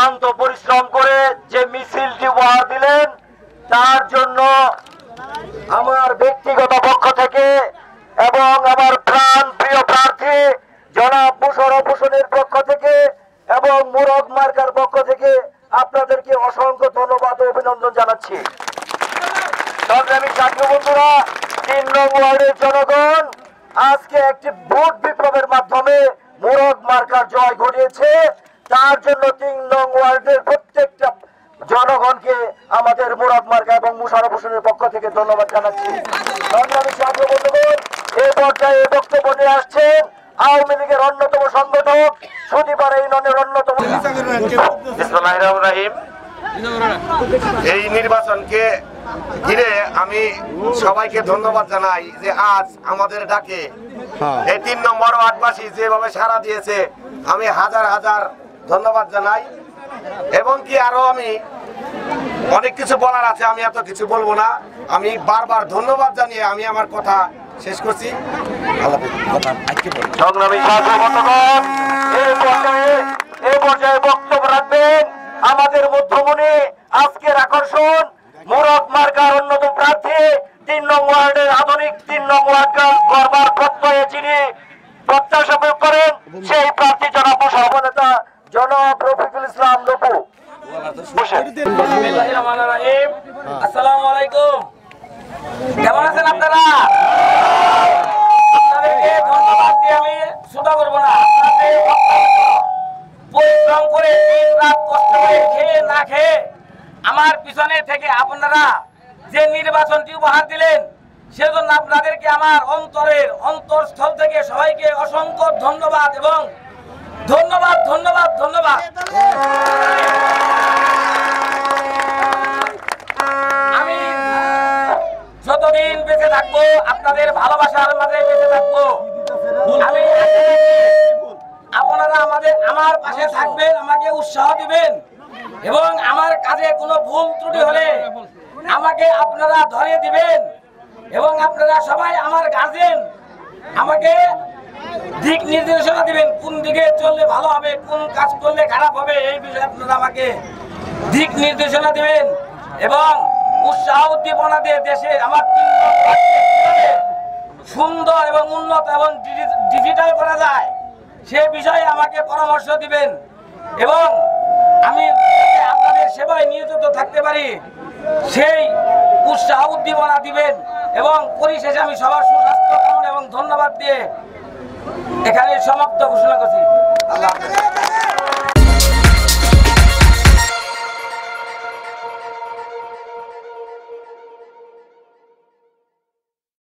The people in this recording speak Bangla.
অক্লান্ত পরিশ্রম করে যে মিছিলটি উপহার দিলেন তার জন্য আমার ব্যক্তিগত পক্ষ থেকে এবং আমার প্রাণ প্রিয় প্রার্থী জনাব মোশাররফ হোসেনের পক্ষ থেকে এবং মোরগ মার্কার পক্ষ থেকে আপনাদেরকে অসংখ্য ধন্যবাদ ও অভিনন্দন জানাচ্ছি। সংগ্রামী ছাত্র বন্ধুরা, ৩ নং ওয়ার্ডের জনগণ আজকে একটি ভোট বিপ্লবের মাধ্যমে মোরগ মার্কার জয় ঘটিয়েছে। তার জন্য ৩ নং ওয়ার্ডের প্রত্যেকটা জনগণকে আমাদের মোরগ মার্কা এবং মোশাররফ হোসেনের পক্ষ থেকে ধন্যবাদ জানাচ্ছি। সংগ্রামী ছাত্র বন্ধুগণ, এই পর্যায়ে বক্তব্য নিয়ে আসছেন আওয়ামী লীগের অন্যতম সংগঠক সুদীপাড়া ইউনিয়নের অন্যতম। বিসমিল্লাহির রহমানির রহিম। এই নির্বাচনকে ঘিরে আমি সবাইকে ধন্যবাদ জানাই যে আজ আমাদের ডাকে এই ৩ নম্বর ওয়ার্ডবাসী যেভাবে সাড়া দিয়েছে আমি হাজার হাজার ধন্যবাদ জানাই। এবং কি আরো আমি অনেক কিছু বলার আছে, আমি এত কিছু বলবো না। আমি বারবার ধন্যবাদ জানিয়ে আমি আমার কথা শেষ করছি। সংগ্রামী ছাত্র বন্ধুগণ, এই পর্যায়ে বক্তব্য রাখবেন আমাদের মধ্যমণি, আজকের আকর্ষণ মোরগ মার্কার অন্যতম প্রার্থী ৩ নং ওয়ার্ডের আধুনিক ৩ নং ওয়ার্ড গড়বার প্রত্যয়ে যিনি প্রত্যাশা করেন সেই প্রার্থী জনাব মোশাররফ নেতা জনাব রফিকুল ইসলাম লপু। আসসালামু আলাইকুম, কেমন আছেন আপনারা? আপনাদেরকে ধন্যবাদ দিয়ে আমি ছোটা করবো না। আপনাদের পরিশ্রম করে দিন রাত কষ্ট করে খেয়ে না খেয়ে আমার পিছনে থেকে আপনারা যে নির্বাচনটি উপহার দিলেন সেজন্য আপনাদেরকে আমার অন্তরস্থল থেকে সবাইকে অসংখ্য ধন্যবাদ এবং ধন্যবাদ ধন্যবাদ ধন্যবাদ। আমি যতদিন বেঁচে থাকবো আপনাদের ভালোবাসার মাঝে বেঁচে থাকবো। আমি আপনারা আমার পাশে থাকবেন, আমাকে উৎসাহ দিবেন এবং আমার কাজে কোনো ভুল ত্রুটি হলে আমাকে আপনারা ধরিয়ে দিবেন এবং আপনারা সবাই আমার গার্জিয়ান, আমাকে দিক নির্দেশনা দিবেন, কোন দিকে চললে ভালো হবে, কোন কাজ করলে খারাপ হবে, এই বিষয়ে আপনারা আমাকে দিক নির্দেশনা দিবেন এবং উৎসাহ উদ্দীপনা দিয়ে দেশে আমার সুন্দর এবং উন্নত এবং ডিজিটাল করা যায় সে বিষয়ে আমাকে পরামর্শ দিবেন এবং আমি আপনাদের সেবায় নিয়োজিত থাকতে পারি সেই উৎসাহ উদ্দীপনা দিবেন এবং পরিশেষে আমি সবার সুস্বাস্থ্য কামনা এবং ধন্যবাদ দিয়ে এখানে সমাপ্ত ঘোষণা করছি।